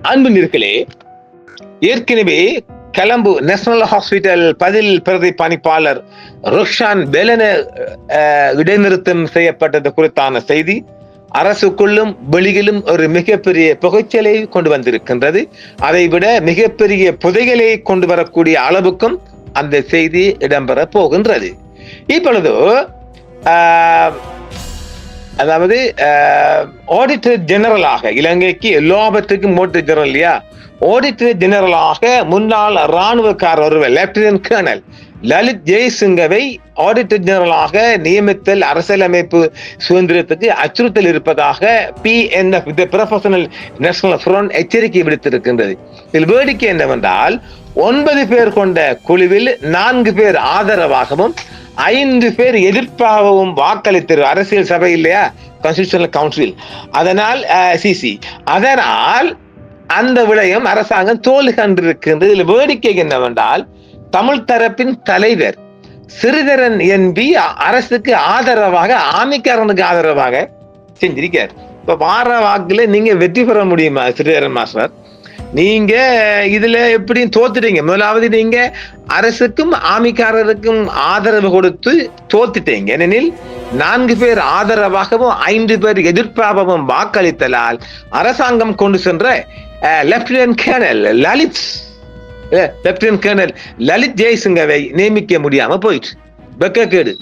அன்பு நேயர்களே, ஏற்கனவே கொழும்பு நேஷனல் ஹாஸ்பிட்டல் பதில் பிரதி பணிப்பாளர் ரோஷான் பெலன இடைநிறுத்தம் செய்யப்பட்டது குறித்தான செய்தி அரசுக்குள்ளும் வெளியிலும் ஒரு மிகப்பெரிய புகைச்சலை கொண்டு வந்திருக்கின்றது. அதைவிட மிகப்பெரிய புதைகளை கொண்டு வரக்கூடிய அளவுக்கும் அந்த செய்தி இடம்பெற போகின்றது. இப்பொழுது அதாவது ஆடிட்டர் ஜெனரலாக இலங்கைக்கு எல்லாவற்றுக்கும் ஆடிட்டர் ஜெனரல் இல்லையா, ஆடிட்டர் ஜெனரலாக முன்னாள் இராணுவக்காரர் ஒருவர் லெப்டினன்ட் கர்னல் லலித் ஜெயசிங்கவை ஆடிட்டர் ஜெனரலாக நியமித்தல் அரசியலமைப்பு சுதந்திரத்துக்கு அச்சுறுத்தல் இருப்பதாக PNF ப்ரொஃபஷனல் நேஷனல் ஃப்ரண்ட் எச்சரிக்கை விடுத்திருக்கின்றது. இதில் வேடிக்கை என்னவென்றால் 9 பேர் கொண்ட குழுவில் 4 பேர் ஆதரவாகவும் 5 பேர் எதிர்ப்பாகவும் வாக்களித்தது அரசியல் சபை இல்லையா, கான்ஸ்டிடியூஷனல் கவுன்சில். அதனால் அதனால் அந்த விடயம் அரசாங்கம் தோல்வி கண்டிருக்கின்றது. இதில் வேடிக்கை என்னவென்றால் தமிழ் தரப்பின் தலைவர் சிறிதரன் என்பி அரசுக்கு ஆதரவாக ஆமிக்காரனுக்கு ஆதரவாக செஞ்சிருக்கார். இப்ப வார வாக்குல நீங்க வெற்றி பெற முடியுமா சிறிதரன் மாஸ்டர்? நீங்க இதுல எப்படியும் தோத்துட்டீங்க. முதலாவது நீங்க அரசுக்கும் ஆமிக்காரருக்கும் ஆதரவு கொடுத்து தோத்துட்டீங்க. ஏனெனில் 4 பேர் ஆதரவாகவும் 5 பேர் எதிர்ப்பாகவும் வாக்களித்தலால் அரசாங்கம் கொண்டு சென்ற லெப்டினன்ட் கர்னல் லலித் ஜெயசிங்கவை நியமிக்க முடியாம போயிட்டு வெக்கக்கேடு.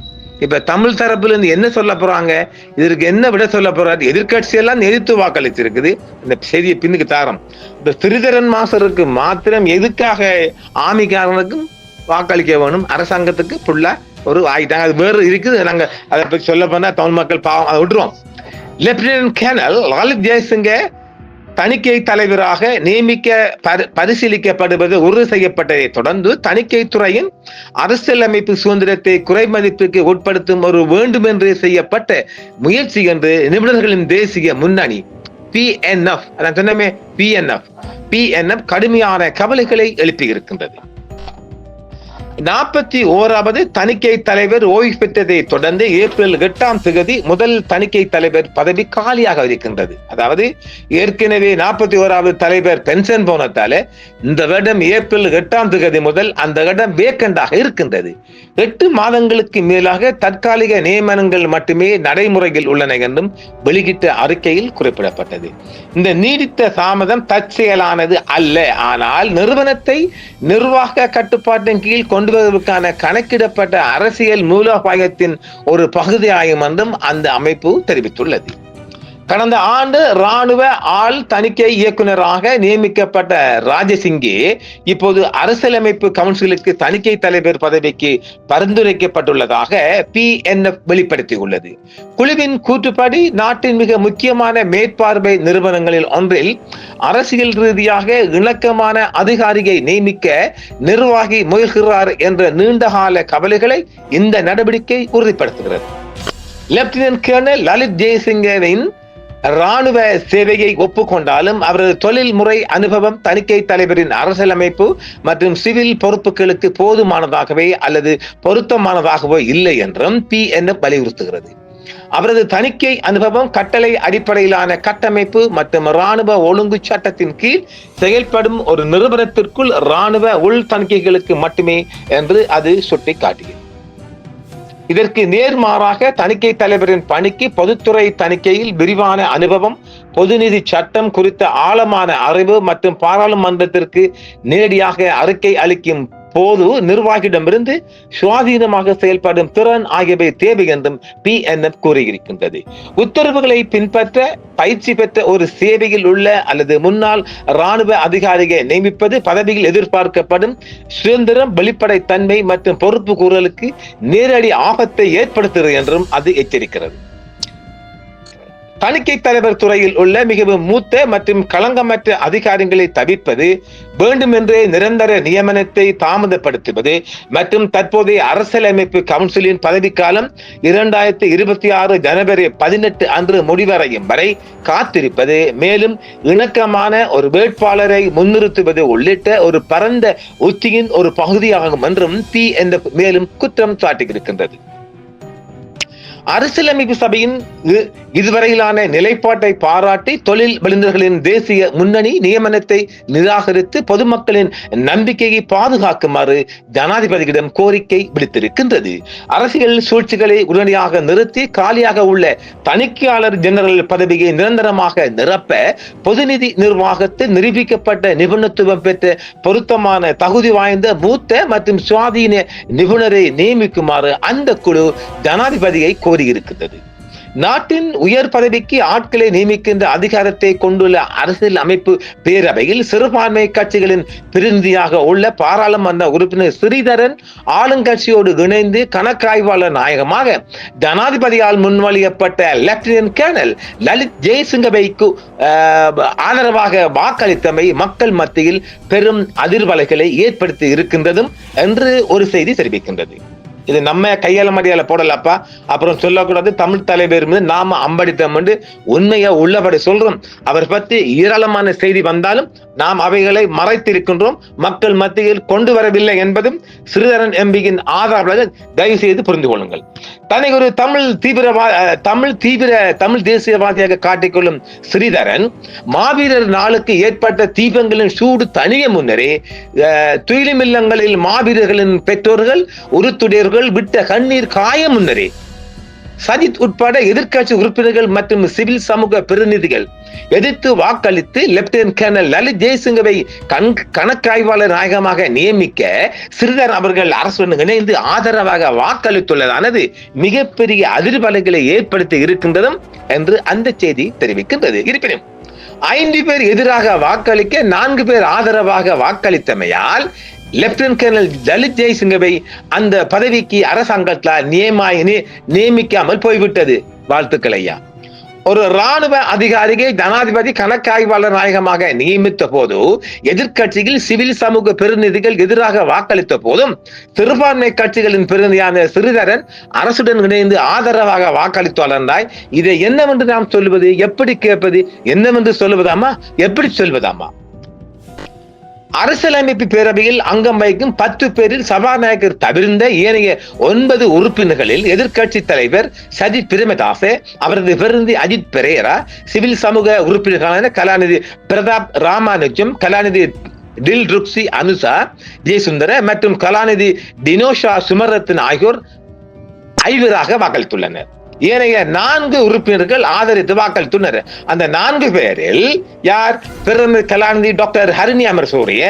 இப்ப தமிழ் தரப்புல இருந்து என்ன சொல்ல போறாங்க, இதற்கு என்ன விட சொல்ல போறாரு? எதிர்கட்சி எல்லாம் எதிர்த்து வாக்களிச்சிருக்குது. இந்த செய்தியை பின்னுக்கு தாரம். இந்த சிறிதரன் மாஸ்டருக்கு மாத்திரம் எதுக்காக ஆமிக்காரனுக்கும் வாக்களிக்க வேணும்? அரசாங்கத்துக்கு புள்ள ஒரு ஆயிட்டாங்க. அது வேறு இருக்குது. நாங்க அதை பற்றி சொல்ல போனா தமிழ் மக்கள் பாவம், அதை விட்டுருவோம். லெப்டினன்ட் கர்னல் லலித் ஜெயசிங்க தணிக்கை தலைவராக நியமிக்க பரிசீலிக்கப்படுவது உறுதி செய்யப்பட்டதை தொடர்ந்து தணிக்கை துறையின் அரசியலமைப்பு சுதந்திரத்தை குறைமதிப்புக்கு உட்படுத்தும் ஒரு வேண்டுமென்றே செய்யப்பட்ட முயற்சி என்று நிபுணர்களின் தேசிய முன்னணி PNF கடுமையான கவலைகளை எழுப்பியிருக்கின்றது. 41வது தணிக்கை தலைவர் ஓய்வு பெற்றதை தொடர்ந்து ஏப்ரல் 8ஆம் தேதி முதல் தணிக்கை தலைவர் பதவி காலியாக இருக்கின்றது. அதாவது ஏற்கனவே 41வது தலைவர் பென்ஷன் போனதால இந்த வருடம் ஏப்ரல் 8ஆம் தேதி முதல் அந்த இடம் வேக்கண்டாக இருக்கின்றது. 8 மாதங்களுக்கு மேலாக தற்காலிக நியமனங்கள் மட்டுமே நடைமுறையில் உள்ளன என்றும் வெளியிட்ட அறிக்கையில் குறிப்பிடப்பட்டது. இந்த நீடித்த தாமதம் தற்செயலானது அல்ல, ஆனால் நிறுவனத்தை நிர்வாக கட்டுப்பாட்டின் கீழ் கொண்டு வருவதற்கான கணக்கிடப்பட்ட அரசியல் மூலோபாயத்தின் ஒரு பகுதியாகும் என்றும் அந்த அமைப்பு தெரிவித்துள்ளது. கடந்த ஆண்டு இராணுவ ஆள் தணிக்கை இயக்குநராக நியமிக்கப்பட்ட ராஜசிங்கே இப்போது அரசியலமைப்பு கவுன்சிலுக்கு தணிக்கை தலைவர் பதவிக்கு பரிந்துரைக்கப்பட்டுள்ளதாக PNF வெளிப்படுத்தியுள்ளது. குழுவின் கூற்றுப்படி நாட்டின் மிக முக்கியமான மேற்பார்வை நிறுவனங்களில் ஒன்றில் அரசியல் ரீதியாக இணக்கமான அதிகாரியை நியமிக்க நிர்வாகி முயல்கிறார் என்ற நீண்டகால கவலைகளை இந்த நடவடிக்கை உறுதிப்படுத்துகிறது. லெப்டினன்ட் கர்னல் லலித் ஜெயசிங்கவின் இராணுவ சேவையை ஒப்புக்கொண்டாலும் அவரது தொழில் முறை அனுபவம் தணிக்கை தலைவரின் அரசியலமைப்பு மற்றும் சிவில் பொறுப்புகளுக்கு போதுமானதாகவே அல்லது பொருத்தமானதாகவோ இல்லை என்றும் PNF வலியுறுத்துகிறது. அவரது தணிக்கை அனுபவம் கட்டளை அடிப்படையிலான கட்டமைப்பு மற்றும் இராணுவ ஒழுங்கு சட்டத்தின் கீழ் செயல்படும் ஒரு நிறுவனத்திற்குள் இராணுவ உள் தணிக்கைகளுக்கு மட்டுமே என்று அது சுட்டிக்காட்டியது. இதற்கு நேர்மாறாக தணிக்கை தலைவரின் பணிக்கு பொதுத்துறை தணிக்கையில் விரிவான அனுபவம், பொதுநிதி சட்டம் குறித்த ஆழமான அறிவு மற்றும் பாராளுமன்றத்திற்கு நேரடியாக அறிக்கை அளிக்கும் போது நிர்வாகியிடமிருந்து சுவாதீனமாக செயல்படும் திறன் ஆகியவை தேவை என்றும் PNF கூறியிருக்கின்றது. உத்தரவுகளை பின்பற்ற பயிற்சி பெற்ற ஒரு சேவையில் உள்ள அல்லது முன்னாள் இராணுவ அதிகாரியை நியமிப்பது பதவியில் எதிர்பார்க்கப்படும் சுதந்திரம், வெளிப்படைத்தன்மை மற்றும் பொறுப்பு கூறலுக்கு நேரடி ஆபத்தை ஏற்படுத்துகிறது என்றும் அது எச்சரிக்கிறது. தணிக்கை தலைவர் துறையில் உள்ள மிகவும் மூத்த மற்றும் களங்கமற்ற அதிகாரிகளை தவிர்ப்பது, வேண்டுமென்றே நிரந்தர நியமனத்தை தாமதப்படுத்துவது மற்றும் தற்போதைய அரசியலமைப்பு கவுன்சிலின் பதவிக்காலம் 2026 ஜனவரி 18 அன்று முடிவடையும் வரை காத்திருப்பது, மேலும் இணக்கமான ஒரு வேட்பாளரை முன்னிறுத்துவது உள்ளிட்ட ஒரு பரந்த உத்தியின் ஒரு பகுதியாகும் என்றும் PNF மேலும் குற்றம் சாட்டியிருக்கின்றது. அரசியலமைப்பு சபையின் இதுவரையிலான நிலைப்பாட்டை பாராட்டி தொழில் வல்லுநர்களின் தேசிய முன்னணி நியமனத்தை நிராகரித்து பொதுமக்களின் நம்பிக்கையை பாதுகாக்குமாறு ஜனாதிபதியிடம் கோரிக்கை விடுத்திருக்கின்றது. அரசியல் சூழ்ச்சிகளை உடனடியாக நிறுத்தி காலியாக உள்ள தணிக்கையாளர் ஜெனரல் பதவியை நிரந்தரமாக நிரப்ப பொதுநிதி நிர்வாகத்தில் நிரூபிக்கப்பட்ட நிபுணத்துவம் பெற்ற பொருத்தமான தகுதி வாய்ந்த மூத்த மற்றும் சுவாதீன நிபுணரை நியமிக்குமாறு அந்த குழு ஜனாதிபதியை கோரியிருக்கிறது. நாட்டின் உயர் பதவிக்கு ஆட்களை நியமிக்கின்ற அதிகாரத்தை கொண்டுள்ள அரசியல் அமைப்பு பேரவையில் சிறுபான்மை கட்சிகளின் பிரதிநிதியாக உள்ள பாராளுமன்ற உறுப்பினர் ஸ்ரீதரன் ஆளுங்கட்சியோடு இணைந்து கணக்காய்வாளர் நாயகமாக ஜனாதிபதியால் முன்மொழியப்பட்ட லெப்டினன்ட் கேர்னல் லலித் ஜெயசிங்கவைக்கு ஆதரவாக வாக்களித்தமை மக்கள் மத்தியில் பெரும் அதிர்வலைகளை ஏற்படுத்தி இருக்கின்றதும் என்று ஒரு செய்தி தெரிவிக்கின்றது. இது நம்ம கையாள மடியால போடலப்பா, அப்புறம் சொல்லக்கூடாது தமிழ் தலைவர் நாம அம்படித்தம் உண்மையை உள்ளபடி சொல்றோம். அவர் பற்றி ஏராளமான செய்தி வந்தாலும் நாம் அவைகளை மறைத்திருக்கின்றோம், மக்கள் மத்தியில் கொண்டு வரவில்லை என்பதும் ஸ்ரீதரன் எம்பியின் ஆதரவாளர்கள் தயவு செய்து புரிந்து கொள்ளுங்கள். தன்னை ஒரு தமிழ் தேசியவாதியாக காட்டிக்கொள்ளும் ஸ்ரீதரன் மாவீரர் நாளுக்கு ஏற்பட்ட தீபங்களின் சூடு தனிய முன்னரே துயிலுமில்லங்களில் மாவீரர்களின் பெற்றோர்கள் உருத்துடையர்கள் விட்ட கண்ணீர் காய முன்னரே சஜித் உட்பட எதிர்க்கட்சி உறுப்பினர்கள் மற்றும் சிவில் சமூக பிரதிநிதிகள் எதிர்த்து வாக்களித்து லெப்டினன்ட் கேர்னல் லலித் ஜெயசிங்கவை கணக்காய்வாளர் நாயகமாக நியமிக்க ஸ்ரீதரன் அவர்கள் அரசுடன் இணைந்து ஆதரவாக வாக்களித்துள்ளதானது மிகப்பெரிய அதிர்வலைகளை ஏற்படுத்தி இருக்கின்றதும் என்று அந்த செய்தி தெரிவிக்கின்றது. இருப்பினும் 5 பேர் எதிராக வாக்களிக்க 4 பேர் ஆதரவாக வாக்களித்தமையால் லெப்டினன்ட் கேர்னல் லலித் ஜெயசிங்கவை அந்த பதவிக்கு அரசாங்கத்தால் நியமிக்காமல் போய்விட்டது. வாழ்த்துக்கள் ஐயா. ஒரு ராணுவ அதிகாரியை ஜனாதிபதி கணக்காய்வாளர் நாயகமாக நியமித்த போது எதிர்கட்சியில் சிவில் சமூக பிரதிநிதிகள் எதிராக வாக்களித்த போதும் சிறுபான்மை கட்சிகளின் பிரதிநிதியான ஸ்ரீதரன் அரசுடன் இணைந்து ஆதரவாக வாக்களித்தாளர். இதை என்னவென்று நாம் சொல்வது, எப்படி கேட்பது, என்னவென்று சொல்லுவதாமா, எப்படி சொல்வதாமா? அரசியலமைப்பு பேரவையில் அங்கம் வகிக்கும் 10 பேரில் சபாநாயகர் தவிர்ந்த ஏனைய 9 உறுப்பினர்களில் எதிர்கட்சி தலைவர் சஜித் பிரேமதாச, அவரது பிரதிநிதி அஜித் பெரேரா, சிவில் சமூக உறுப்பினர்களான கலாநிதி பிரதாப் ராமானுஜம், கலாநிதி டில் ருக்சி அனுசா ஜெயசுந்தர மற்றும் கலாநிதி டினோஷா சுமரத்ன ஆகியோர் ஐவராக வாக்களித்துள்ளனர். ஏனைய 4 உறுப்பினர்கள் ஆதரித்து வாக்களித்துள்ளனர். அந்த 4 பேரில் யார்? பிரதமர் கலாநிதி டாக்டர் ஹரிணி அமரசூரிய,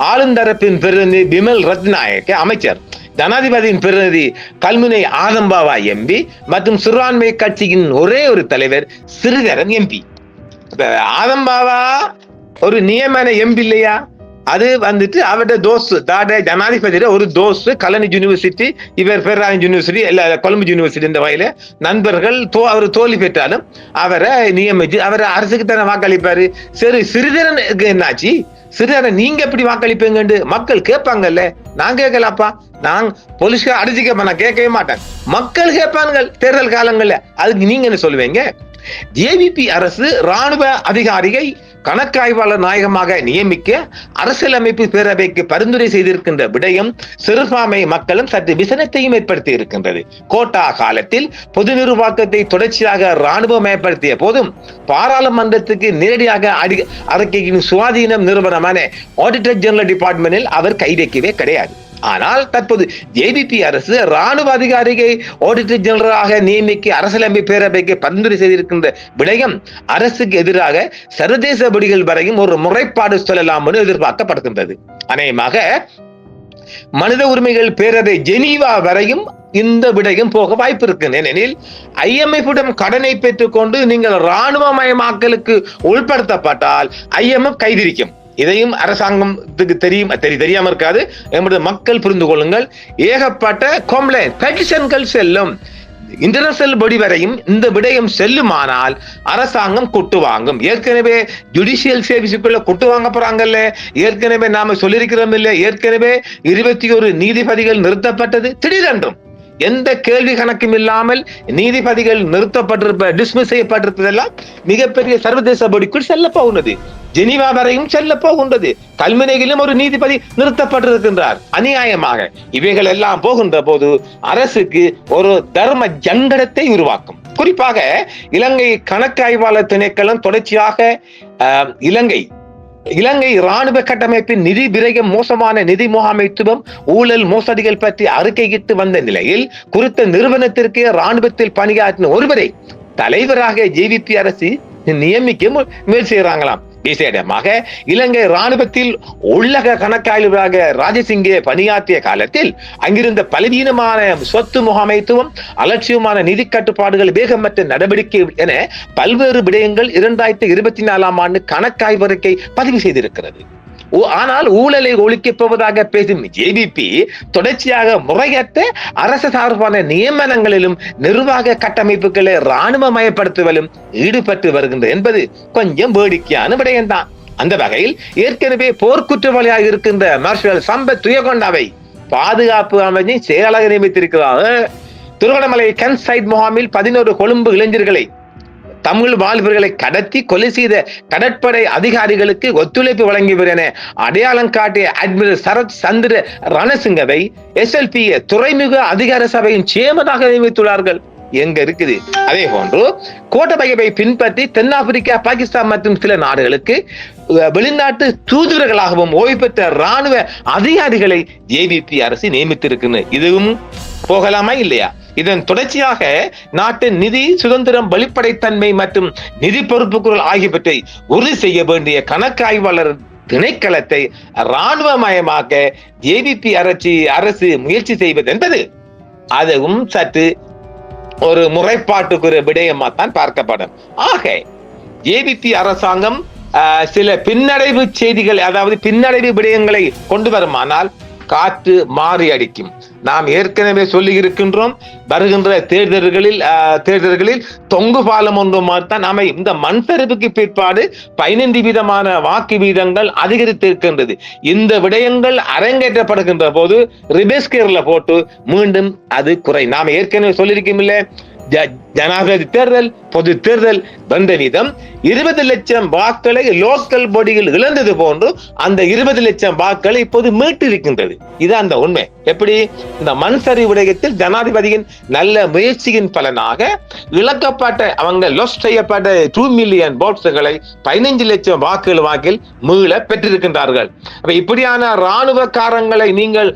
ஆளுந்தரப்பின் பிரதிநிதி பிமல் ரத்நாயக்க அமைச்சர், ஜனாதிபதியின் பிரதிநிதி கல்முனை ஆதம்பாவா எம்பி மற்றும் சிறுபான்மை கட்சியின் ஒரே ஒரு தலைவர் ஸ்ரீதரன் எம்பி. ஆதம்பாவா ஒரு நியமன எம்பி இல்லையா? அது வந்துட்டு அவருடைய தோஸ்து, ஜனாதிபதியோட ஒரு தோஸ்து, கலனி யூனிவர்சிட்டி, இவர் பெர்ரான் யூனிவர்சிட்டி, கொழும்பு யூனிவர்சிட்டி, இந்த வகையில நண்பர்கள். அவர் தோல்வி பெற்றாலும் அவரை நியமிச்சு அவரை அரசுக்கு தானே வாக்களிப்பாரு. சரி, சிறிதரனுக்கு என்னாச்சு? சிறிதரன் நீங்க எப்படி வாக்களிப்பீங்க மக்கள் கேட்பாங்கல்ல. நான் கேட்கலாப்பா, நான் போலீஸ்க்கு அடிச்சுக்க நான் கேட்கவே மாட்டேன். மக்கள் கேட்பாங்க தேர்தல் காலங்கள்ல. அதுக்கு நீங்க என்ன சொல்லுவீங்க? ஜேவிபி அரசு ராணுவ அதிகாரியை கணக்காய்வாளர் நாயகமாக நியமிக்க அரசியலமைப்பு பேரவைக்கு பரிந்துரை செய்திருக்கின்ற விடயம் சிறுபான்மை மக்களும் சற்று விசனத்தையும் ஏற்படுத்தி இருக்கின்றது. கோட்டா காலத்தில் பொது நிர்வாகத்தை தொடர்ச்சியாக ராணுவமயப்படுத்திய போதும் பாராளுமன்றத்துக்கு நேரடியாக அறிக்கையின் சுவாதீனம் நிறுவனமான ஆடிட்டர் ஜெனரல் டிபார்ட்மெண்டில் அவர் கை வைக்கவே கிடையாது. ஆனால் தற்போது ஜேவிபி அரசு ராணுவ அதிகாரியை ஆடிட்டர் ஜெனரலாக நியமிக்க அரசியலமைப்பு பேரவைக்கு பரிந்துரை செய்திருக்கின்ற விடயம் அரசுக்கு எதிராக சர்வதேச பொடிகள் வரையும் ஒரு முறைப்பாடு சொல்லலாம் என்று எதிர்பார்க்கப்படுகின்றது. அநேகமாக மனித உரிமைகள் பேரவை ஜெனீவா வரையும் இந்த விடயம் போக வாய்ப்பு இருக்கு. ஏனெனில் IMF கடனை பெற்றுக் கொண்டு நீங்கள் ராணுவமயமாக்கலுக்கு உட்படுத்தப்பட்டால் IMF கைதிரிக்கும். இதையும் அரசாங்கத்துக்கு தெரியாம இருக்காது என்பது மக்கள் புரிந்து கொள்ளுங்கள். ஏகப்பட்ட கம்ப்ளைண்ட் பெட்டிஷன்கள் செல்லும். இன்டர்நேஷனல் பொடி வரையும் இந்த விடயம் செல்லுமானால் அரசாங்கம் கொட்டு வாங்கும். ஏற்கனவே ஜுடிஷியல் சர்வீஸுக்குள்ள கொட்டு வாங்க போறாங்கல்ல. ஏற்கனவே நாம சொல்லியிருக்கிறோம் இல்ல, ஏற்கனவே 21 நீதிபதிகள் நிறுத்தப்பட்டது. திடீரென்றும் எந்த கேள்வி கணக்கும் இல்லாமல் நீதிபதிகள் டிஸ்மிஸ் செய்யப்பட்டிருப்பதெல்லாம் மிகப்பெரிய சர்வதேச பொடிக்குள் செல்ல போகின்றது. ஜெனீவா வரையும் செல்ல போகின்றது. கல்முனையிலும் ஒரு நீதிபதி நிறுத்தப்பட்டிருக்கின்றார் அநியாயமாக. இவைகள் எல்லாம் போகின்ற போது அரசுக்கு ஒரு தர்ம ஜங்கடத்தை உருவாக்கும். குறிப்பாக இலங்கை கணக்காய்வாளர் திணைக்களம் தொடர்ச்சியாக இலங்கை இராணுவ கட்டமைப்பின் நிதி விரயம், மோசமான நிதி முகாமைத்துவம், ஊழல் மோசடிகள் பற்றி அறிக்கையிட்டு வந்த நிலையில் குறித்த நிறுவனத்திற்கு இராணுவத்தில் பணியாற்றின ஒருவரை தலைவராக ஜேவிபி அரசு நியமிக்க முயற்சி செய்யறாங்களாம். விசேடமாக இலங்கை இராணுவத்தில் உள்ளக கணக்காய்வாளராக ராஜசிங்கே பணியாற்றிய காலத்தில் அங்கிருந்த பலவீனமான சொத்து முகாமைத்துவம், அலட்சியமான நிதி கட்டுப்பாடுகள், வேகமற்ற நடவடிக்கை என பல்வேறு விடயங்கள் 2024 ஆண்டு கணக்காய்வறிக்கை பதிவு செய்திருக்கிறது. ஆனால் ஊழலை ஒழிக்கப் போவதாக பேசும் ஜேவிபி தொடர்ச்சியாக முறையற்ற அரசு சார்பான நியமனங்களிலும் நிர்வாக கட்டமைப்புகளை இராணுவமயப்படுத்துவதிலும் ஈடுபட்டு வருகின்றது என்பது கொஞ்சம் வேடிக்கையான விடயம்தான். அந்த வகையில் ஏற்கனவே போர்க்குற்றவாளியாக இருக்கின்ற மார்ஷல் சம்பத் துயகொண்டாவை பாதுகாப்பு அமைச்சின் செயலாளர் நியமித்திருக்கிறார். திருவண்ணாமலை கன்சைட் முகாமில் 11 கொழும்பு இளைஞர்களை, தமிழ் வாழ்வர்களை கடத்தி கொலை செய்த கடற்படை அதிகாரிகளுக்கு ஒத்துழைப்பு வழங்கியவர் என அடையாளம் காட்டிய அட்மிரல் சரத் சந்திர ரணசிங்கவை SLP துறைமுக அதிகார சபையின் சேர்மனாக நியமித்துள்ளார்கள். எங்க இருக்குது? அதே போன்று கோட்டபயவை பின்பற்றி தென்னாப்பிரிக்கா, பாகிஸ்தான் மற்றும் சில நாடுகளுக்கு வெளிநாட்டு தூதுவர்களாகவும் ஓய்வு பெற்ற இராணுவ அதிகாரிகளை ஜேவிபி அரசு நியமித்திருக்கிறது. இதுவும் போகலாமா இல்லையா? இதன் தொடர்ச்சியாக நாட்டின் நிதி சுதந்திரம், வெளிப்படைத்தன்மை மற்றும் நிதி பொறுப்புக்குள் ஆகியவற்றை உறுதி செய்ய வேண்டிய கணக்காய்வாளர் திணைக்களத்தை இராணுவமயமாக்க ஜேவிபி அரசு முயற்சி செய்வது என்பது அதுவும் சற்று ஒரு முறைப்பாட்டுக்குரிய விடயமா தான் பார்க்கப்படும். ஆக ஜேவிபி அரசாங்கம் சில பின்னடைவு செய்திகள், அதாவது பின்னடைவு விடயங்களை கொண்டு வருமானால் காற்று மாறி அடிக்கும். நாம் ஏற்கனவே சொல்லி இருக்கின்றோம், வருகின்ற தேர்தல்களில் தொங்கு பாலம் ஒன்று தான் அமையும். இந்த மண் சரிவுக்கு பிற்பாடு 15% வாக்கு வீதங்கள் அதிகரித்திருக்கின்றது. இந்த விடயங்கள் அரங்கேற்றப்படுகின்ற போது ரிபேஸ்கேர்ல போட்டு மீண்டும் அது குறை. நாம் ஏற்கனவே சொல்லியிருக்கோம் இல்ல, ஜனாதிபதி தேர்தல், பொது தேர்தல் வென்ற வீதம் 20 லட்சம் வாக்களை லோக்கல் பாடிகள் இழந்தது போன்று அந்த 20 லட்சம் வாக்களை இப்போது மீட்டிருக்கின்றது. இது அந்த உண்மை. எப்படி? இந்த மண் சரிவு விடயத்தில் ஜனாதிபதியின் நல்ல முயற்சியின் பலனாக இழக்கப்பட்ட, அவங்க லாஸ் செய்யப்பட்ட 2 மில்லியன் ஓட்டுகளை 15 லட்சம் வாக்கில் மீள பெற்றிருக்கின்றார்கள். இப்படியான இராணுவக்காரங்களை நீங்கள்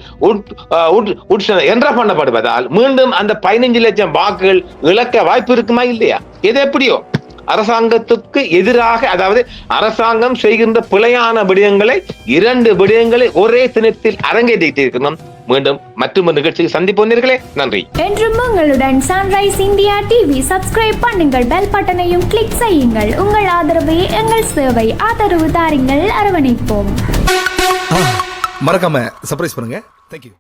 என்ற பண்ணப்படுவதால் மீண்டும் அந்த 15 லட்சம் வாக்குகள் இழக்க வாய்ப்பு இருக்குமா இல்லையா? இது எப்படியோ அரசாங்கத்துக்கு எதிராக, அதாவது அரசாங்கம் செய்கின்ற பிழையான விடயங்களை, 2 விடயங்களை ஒரே தினத்தில் அரங்கேற்றிருக்கணும். மீண்டும் மற்றொரு நிகழ்ச்சியில் சந்திப்போம். நன்றி. என்றும் உங்களுடன் சன்ரைஸ் இந்தியா டிவி சப்ஸ்கிரைப் பண்ணுங்கள், பெல் பட்டனையும் கிளிக் செய்யுங்கள். உங்கள் ஆதரவே எங்கள் சேவை. ஆதரவு தாருங்கள், அரவணைப்போம். மறக்காம சர்ப்ரைஸ் பண்ணுங்க. தேங்க்யூ.